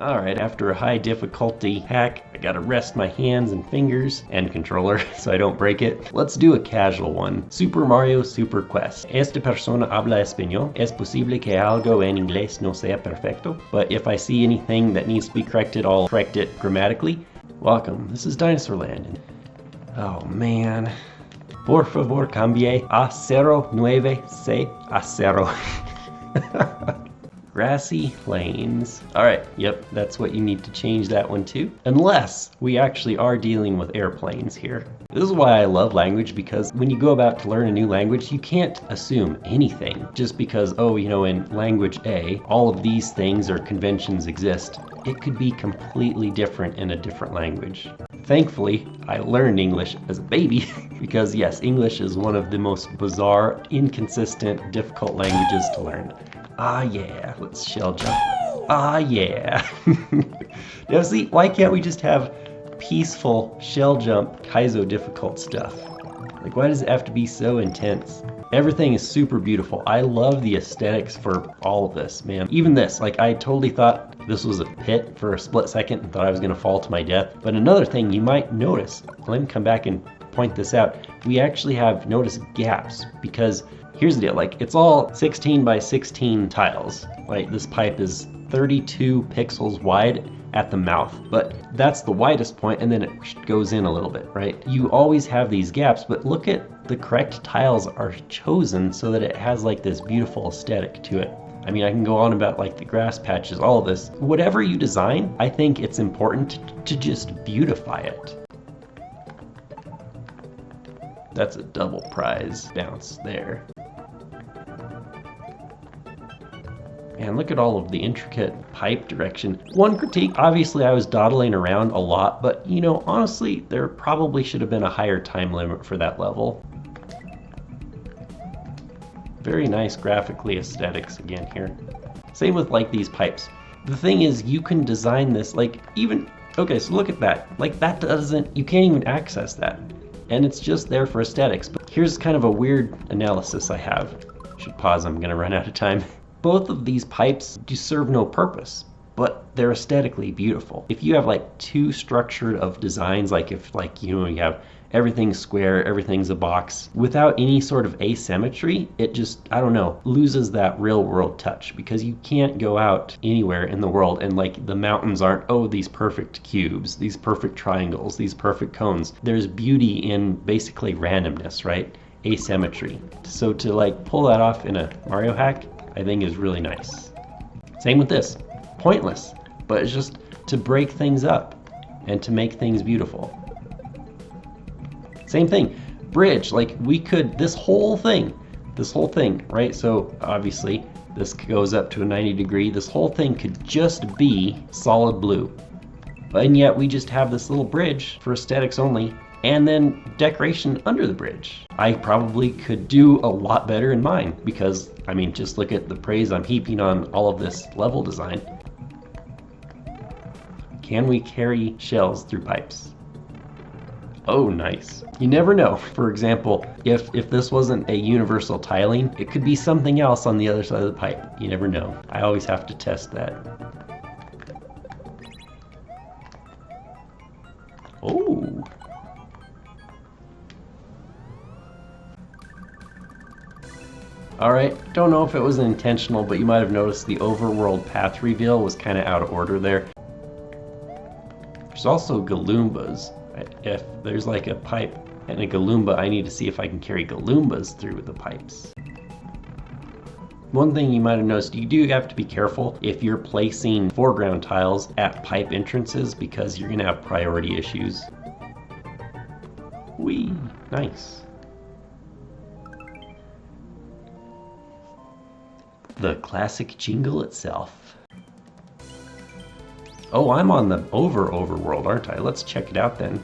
Alright, after a high difficulty hack, I gotta rest my hands and fingers and controller so I don't break it. Let's do a casual one. Super Mario Super Quest. Esta persona habla español. Es posible que algo en inglés no sea perfecto, but if I see anything that needs to be corrected, I'll correct it grammatically. Welcome, this is Dinosaur Land. Oh man. Por favor cambie a 09C a 0. Grassy plains. Alright, yep, that's what you need to change that one to. Unless we actually are dealing with airplanes here. This is why I love language, because when you go about to learn a new language, you can't assume anything. Just because, oh, you know, in language A, all of these things or conventions exist. It could be completely different in a different language. Thankfully, I learned English as a baby because yes, English is one of the most bizarre, inconsistent, difficult languages to learn. Ah yeah, let's shell jump. Ah yeah. Now see, why can't we just have peaceful shell jump Kaizo difficult stuff? Like, why does it have to be so intense? Everything is super beautiful. I love the aesthetics for all of this, man. Even this, like, I totally thought this was a pit for a split second and thought I was gonna fall to my death. But another thing you might notice, let me come back and point this out. We actually have noticed gaps because here's the deal, like, it's all 16 by 16 tiles. Right, this pipe is 32 pixels wide at the mouth, but that's the widest point, and then it goes in a little bit, right? You always have these gaps, but look at the correct tiles are chosen so that it has like this beautiful aesthetic to it. I mean, I can go on about like the grass patches, all of this. Whatever you design, I think it's important to just beautify it. That's a double prize bounce there. And look at all of the intricate pipe direction. One critique, obviously I was dawdling around a lot, but you know, honestly, there probably should have been a higher time limit for that level. Very nice graphically aesthetics again here. Same with like these pipes. The thing is, you can design this like even, okay, so look at that. Like that doesn't, you can't even access that. And it's just there for aesthetics. But here's kind of a weird analysis I have. Should pause, I'm gonna run out of time. Both of these pipes do serve no purpose, but they're aesthetically beautiful. If you have like too structured of designs, like if like, you know, you have everything's square, everything's a box, without any sort of asymmetry, it just, I don't know, loses that real world touch, because you can't go out anywhere in the world and like the mountains aren't, oh, these perfect cubes, these perfect triangles, these perfect cones. There's beauty in basically randomness, right? Asymmetry. So to like pull that off in a Mario hack, I think is really nice. Same with this. Pointless, but it's just to break things up and to make things beautiful. Same thing. Bridge, like we could, this whole thing, right? So obviously this goes up to a 90 degree. This whole thing could just be solid blue. And yet we just have this little bridge for aesthetics only, and then decoration under the bridge. I probably could do a lot better in mine because, I mean, just look at the praise I'm heaping on all of this level design. Can we carry shells through pipes? Oh, nice. You never know. For example, if this wasn't a universal tiling, it could be something else on the other side of the pipe. You never know. I always have to test that. Oh. Alright, don't know if it was intentional, but you might have noticed the overworld path reveal was kind of out of order there. There's also Galoombas. If there's like a pipe and a Galoomba, I need to see if I can carry Galoombas through the pipes. One thing you might have noticed, you do have to be careful if you're placing foreground tiles at pipe entrances because you're going to have priority issues. Whee! Nice. The classic jingle itself. Oh, I'm on the overworld, aren't I? Let's check it out then.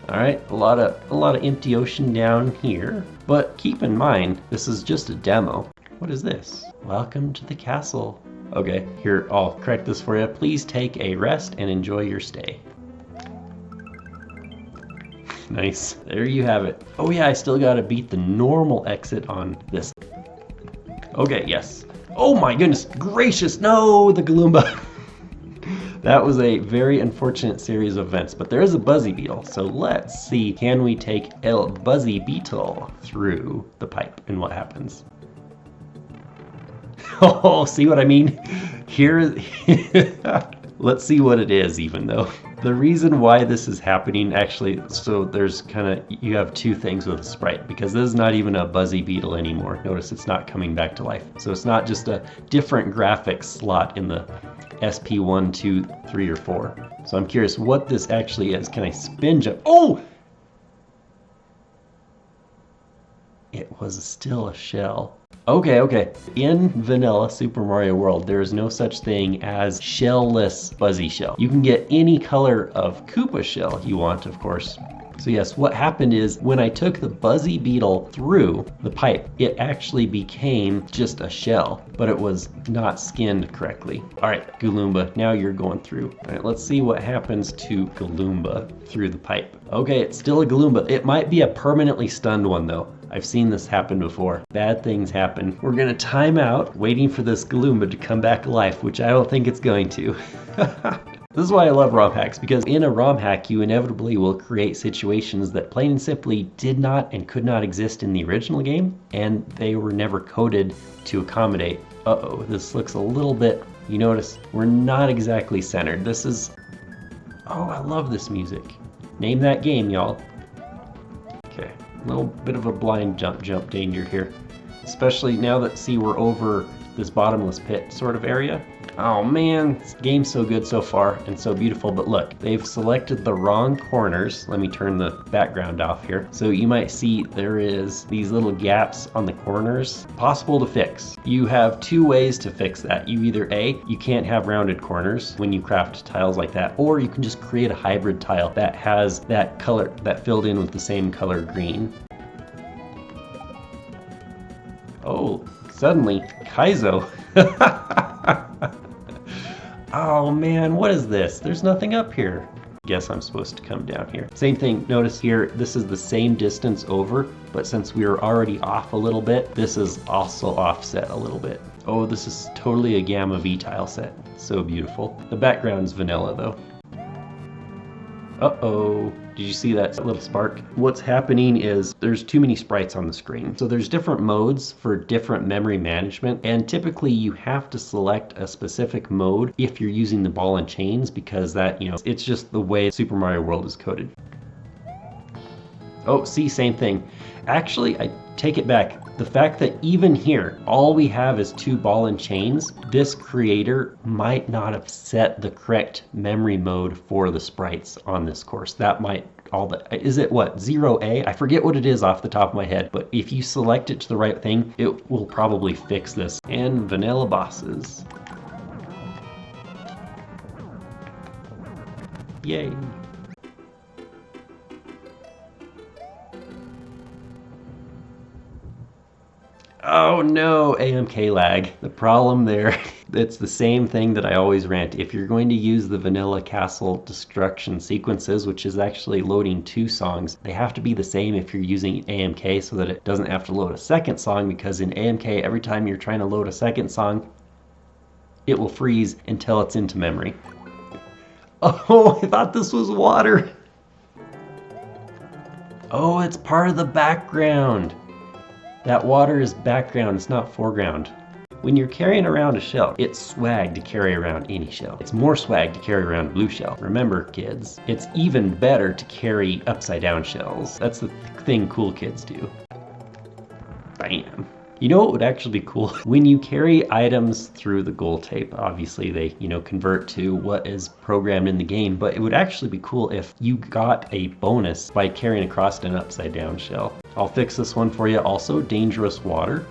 All right, a lot of empty ocean down here, but keep in mind this is just a demo. What is this? Welcome to the castle. Okay, here, I'll correct this for you. Please take a rest and enjoy your stay. Nice. There you have it. Oh yeah, I still gotta beat the normal exit on this. Okay, yes. Oh my goodness gracious, no, the Galoomba. That was a very unfortunate series of events, but there is a Buzzy Beetle. So let's see, can we take El Buzzy Beetle through the pipe and what happens? Oh, see what I mean? Here, let's see what it is even though. The reason why this is happening actually, so there's you have two things with a sprite because this is not even a Buzzy Beetle anymore. Notice it's not coming back to life. So it's not just a different graphics slot in the SP1, 2, 3, or 4. So I'm curious what this actually is. Can I spin jump? Oh! It was still a shell. Okay. In vanilla Super Mario World, there is no such thing as shell-less Buzzy Shell. You can get any color of Koopa shell you want, of course. So yes, what happened is when I took the Buzzy Beetle through the pipe, it actually became just a shell, but it was not skinned correctly. All right, Galoomba, now you're going through. All right, let's see what happens to Galoomba through the pipe. Okay, it's still a Galoomba. It might be a permanently stunned one though. I've seen this happen before. Bad things happen. We're gonna time out, waiting for this Galoomba to come back alive, which I don't think it's going to. This is why I love ROM hacks, because in a ROM hack, you inevitably will create situations that plain and simply did not and could not exist in the original game, and they were never coded to accommodate. Uh-oh, this looks a little bit, you notice, we're not exactly centered. This is, oh, I love this music. Name that game, y'all. Okay, a little bit of a blind jump danger here, especially now that, see, we're over this bottomless pit sort of area. Oh man, this game's so good so far and so beautiful, but look, they've selected the wrong corners. Let me turn the background off here. So you might see there is these little gaps on the corners, possible to fix. You have two ways to fix that. You either A, you can't have rounded corners when you craft tiles like that, or you can just create a hybrid tile that has that color, that filled in with the same color green. Oh, suddenly, Kaizo. Oh man, what is this? There's nothing up here. Guess I'm supposed to come down here. Same thing, notice here, this is the same distance over, but since we were already off a little bit, this is also offset a little bit. Oh, this is totally a Gamma V tile set. So beautiful. The background's vanilla though. Uh-oh. Did you see that little spark? What's happening is there's too many sprites on the screen. So there's different modes for different memory management, and typically you have to select a specific mode if you're using the ball and chains, because that, you know, it's just the way Super Mario World is coded. Oh, see, same thing. Actually, I take it back. The fact that even here, all we have is two ball and chains, this creator might not have set the correct memory mode for the sprites on this course. That might, is it what, 0A? I forget what it is off the top of my head, but if you select it to the right thing, it will probably fix this. And vanilla bosses. Yay. Oh no, AMK lag. The problem there, it's the same thing that I always rant. If you're going to use the vanilla castle destruction sequences, which is actually loading two songs, they have to be the same if you're using AMK so that it doesn't have to load a second song, because in AMK, every time you're trying to load a second song, it will freeze until it's into memory. Oh, I thought this was water. Oh, it's part of the background. That water is background, it's not foreground. When you're carrying around a shell, it's swag to carry around any shell. It's more swag to carry around a blue shell. Remember, kids, it's even better to carry upside down shells. That's the thing cool kids do. Bam. You know what would actually be cool? When you carry items through the gold tape, obviously they, you know, convert to what is programmed in the game, but it would actually be cool if you got a bonus by carrying across an upside down shell. I'll fix this one for you. Also, dangerous water.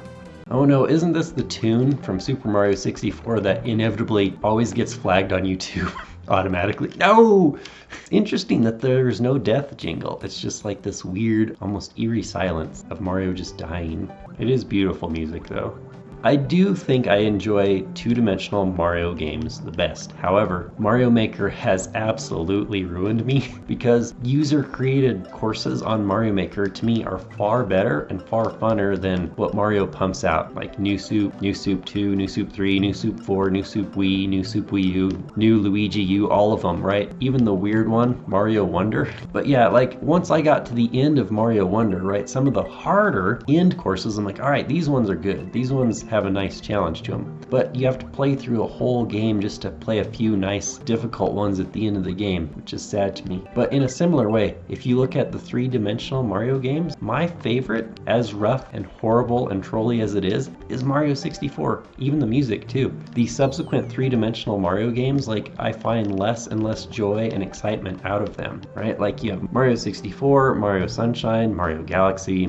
Oh no, isn't this the tune from Super Mario 64 that inevitably always gets flagged on YouTube automatically? No! It's interesting that there's no death jingle. It's just like this weird, almost eerie silence of Mario just dying. It is beautiful music though. I do think I enjoy two-dimensional Mario games the best. However, Mario Maker has absolutely ruined me because user-created courses on Mario Maker to me are far better and far funner than what Mario pumps out, like New Soup 2, New Soup 3, New Soup 4, New Soup Wii, New Soup Wii U, New Luigi U, all of them, right? Even the weird one, Mario Wonder. But yeah, like once I got to the end of Mario Wonder, right, some of the harder end courses, I'm like, all right, these ones are good. These ones have a nice challenge to them. But you have to play through a whole game just to play a few nice difficult ones at the end of the game, which is sad to me. But in a similar way, if you look at the three-dimensional Mario games, my favorite, as rough and horrible and trolly as it is Mario 64. Even the music too. The subsequent three-dimensional Mario games, like I find less and less joy and excitement out of them, right? Like you have Mario 64, Mario Sunshine, Mario Galaxy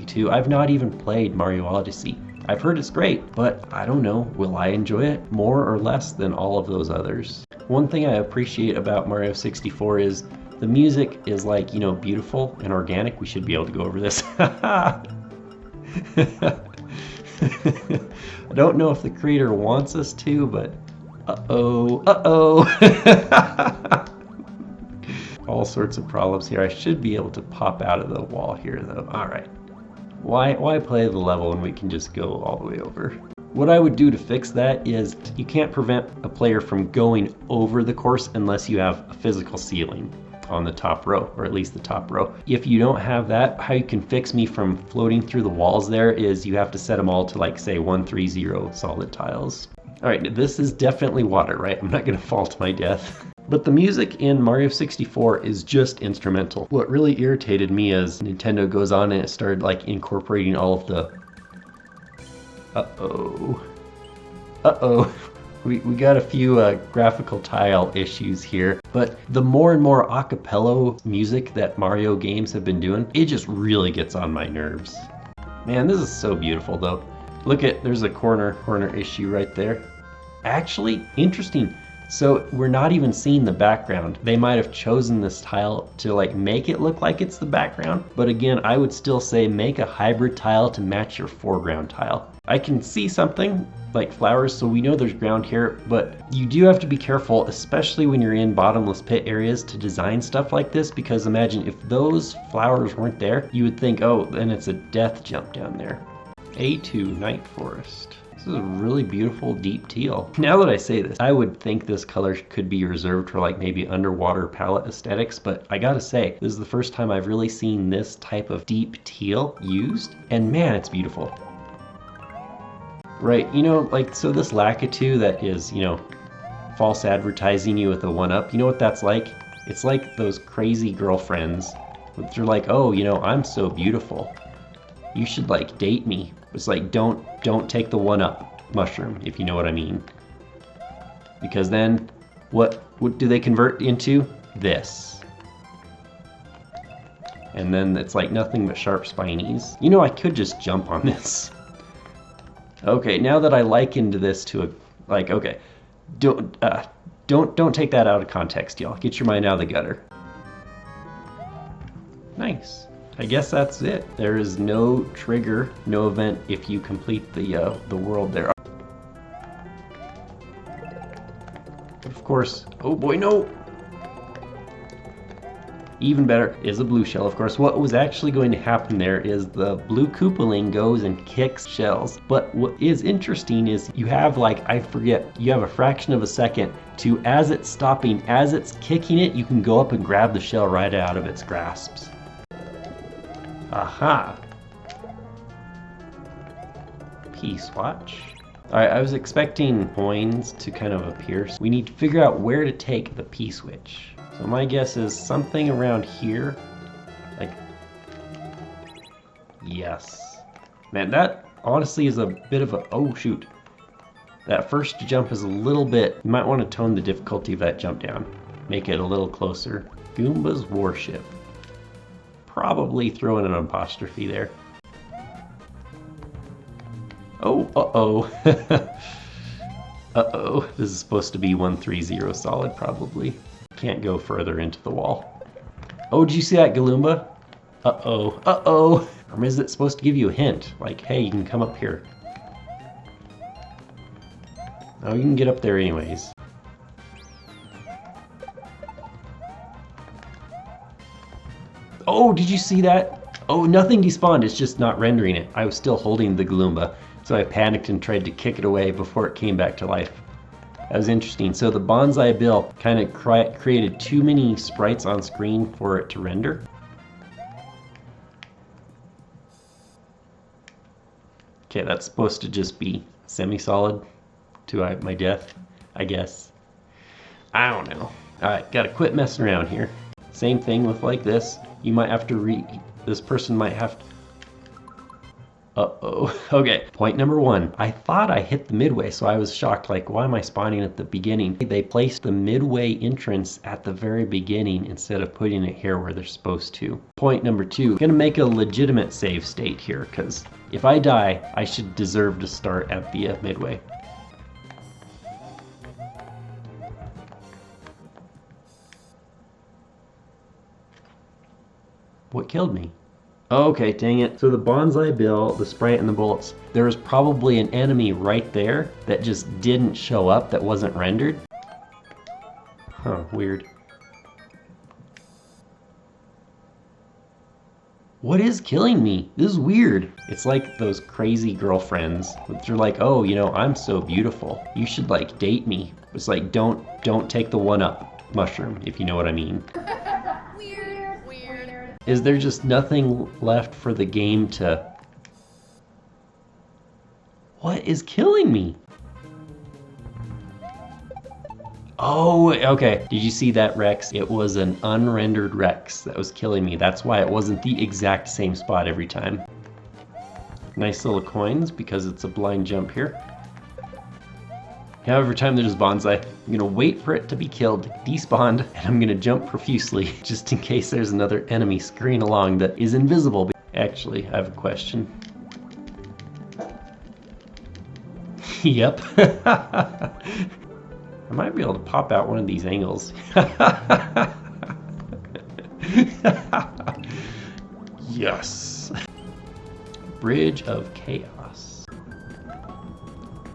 2. I've not even played Mario Odyssey. I've heard it's great, but I don't know, will I enjoy it more or less than all of those others? One thing I appreciate about Mario 64 is the music is like, you know, beautiful and organic. We should be able to go over this. I don't know if the creator wants us to, but uh-oh. All sorts of problems here. I should be able to pop out of the wall here though. All right. Why play the level when we can just go all the way over? What I would do to fix that is you can't prevent a player from going over the course unless you have a physical ceiling on the top row, or at least the top row. If you don't have that, how you can fix me from floating through the walls there is you have to set them all to like say 130 solid tiles. All right, this is definitely water, right? I'm not gonna fall to my death. But the music in Mario 64 is just instrumental. What really irritated me is Nintendo goes on and it started like incorporating all of the We got a few graphical tile issues here, but the more and more a cappella music that Mario games have been doing, it just really gets on my nerves. Man, this is so beautiful though. Look at, there's a corner issue right there. Actually, interesting. So we're not even seeing the background. They might have chosen this tile to like make it look like it's the background. But again, I would still say make a hybrid tile to match your foreground tile. I can see something like flowers, so we know there's ground here, but you do have to be careful, especially when you're in bottomless pit areas, to design stuff like this, because imagine if those flowers weren't there, you would think, oh, then it's a death jump down there. A2 Night Forest. This is a really beautiful deep teal. Now that I say this, I would think this color could be reserved for like maybe underwater palette aesthetics, but I gotta say, this is the first time I've really seen this type of deep teal used, and man, it's beautiful. Right, you know, like, so this Lakitu that is, you know, false advertising you with a one-up, you know what that's like? It's like those crazy girlfriends. They're like, oh, you know, I'm so beautiful. You should like date me. It's like, don't take the one-up mushroom, if you know what I mean. Because then, what do they convert into? This. And then it's like nothing but sharp spinies. You know, I could just jump on this. Okay, now that I likened this to a, like, okay, don't take that out of context, y'all. Get your mind out of the gutter. Nice. I guess that's it. There is no trigger, no event if you complete the world there. Of course, oh boy, no! Even better is a blue shell, of course. What was actually going to happen there is the blue Koopaling goes and kicks shells. But what is interesting is you have like, I forget, you have a fraction of a second to, as it's stopping, as it's kicking it, you can go up and grab the shell right out of its grasps. Aha! P-swatch. Alright, I was expecting coins to kind of appear. So we need to figure out where to take the P-switch. So my guess is something around here. Like, yes. Man, that honestly is a bit of a, oh shoot. That first jump is a little bit, you might want to tone the difficulty of that jump down. Make it a little closer. Goomba's Warship. Probably throw in an apostrophe there. Oh, uh-oh. Uh-oh. This is supposed to be 130 solid, probably. Can't go further into the wall. Oh, did you see that, Galumba? Uh-oh. Uh-oh. Or is it supposed to give you a hint? Like, hey, you can come up here. Oh, you can get up there anyways. Oh, did you see that? Oh, nothing despawned, it's just not rendering it. I was still holding the Gloomba, so I panicked and tried to kick it away before it came back to life. That was interesting. So the Bonsai Bill kind of created too many sprites on screen for it to render. Okay, that's supposed to just be semi-solid to my death, I guess. I don't know. Alright, gotta quit messing around here. Same thing with like this. You might have to this person might have to... Uh-oh. Okay, point number 1. I thought I hit the midway, so I was shocked, like, why am I spawning at the beginning? They placed the midway entrance at the very beginning instead of putting it here where they're supposed to. Point number 2. I'm gonna make a legitimate save state here, because if I die, I should deserve to start at the midway. What killed me? Oh, okay, dang it. So the Bonsai Bill, the sprite, and the bullets, there was probably an enemy right there that just didn't show up, that wasn't rendered. Huh, weird. What is killing me? This is weird. It's like those crazy girlfriends. They're like, oh, you know, I'm so beautiful. You should like date me. It's like, don't take the one-up mushroom, if you know what I mean. Is there just nothing left for the game to... What is killing me? Oh, okay. Did you see that, Rex? It was an unrendered Rex that was killing me. That's why it wasn't the exact same spot every time. Nice little coins because it's a blind jump here. Now every time there's bonsai, I'm gonna wait for it to be killed, despawned, and I'm gonna jump profusely just in case there's another enemy scurrying along that is invisible. Actually, I have a question. Yep. I might be able to pop out one of these angles. Yes. Bridge of Chaos.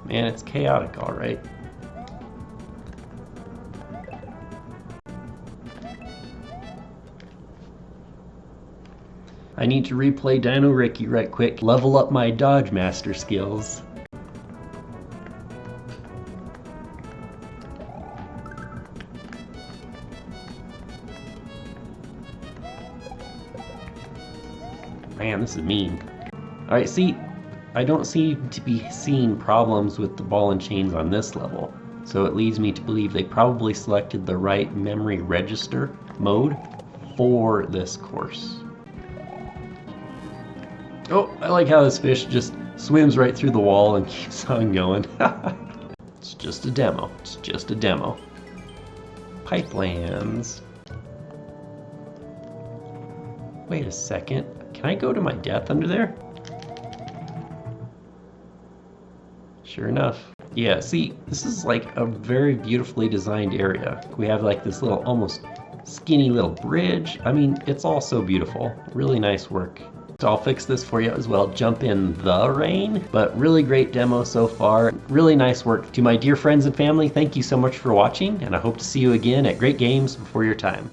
Man, it's chaotic, all right. I need to replay Dino Ricky right quick, level up my Dodge Master skills. Man, this is mean. Alright, see, I don't seem to be seeing problems with the ball and chains on this level, so it leads me to believe they probably selected the right memory register mode for this course. Oh, I like how this fish just swims right through the wall and keeps on going. It's just a demo. It's just a demo. Pipelands. Wait a second. Can I go to my death under there? Sure enough. Yeah, see, this is like a very beautifully designed area. We have like this little, almost skinny little bridge. I mean, it's all so beautiful. Really nice work. So I'll fix this for you as well. Jump in the rain, but really great demo so far. Really nice work. To my dear friends and family, thank you so much for watching, and I hope to see you again at great games before your time.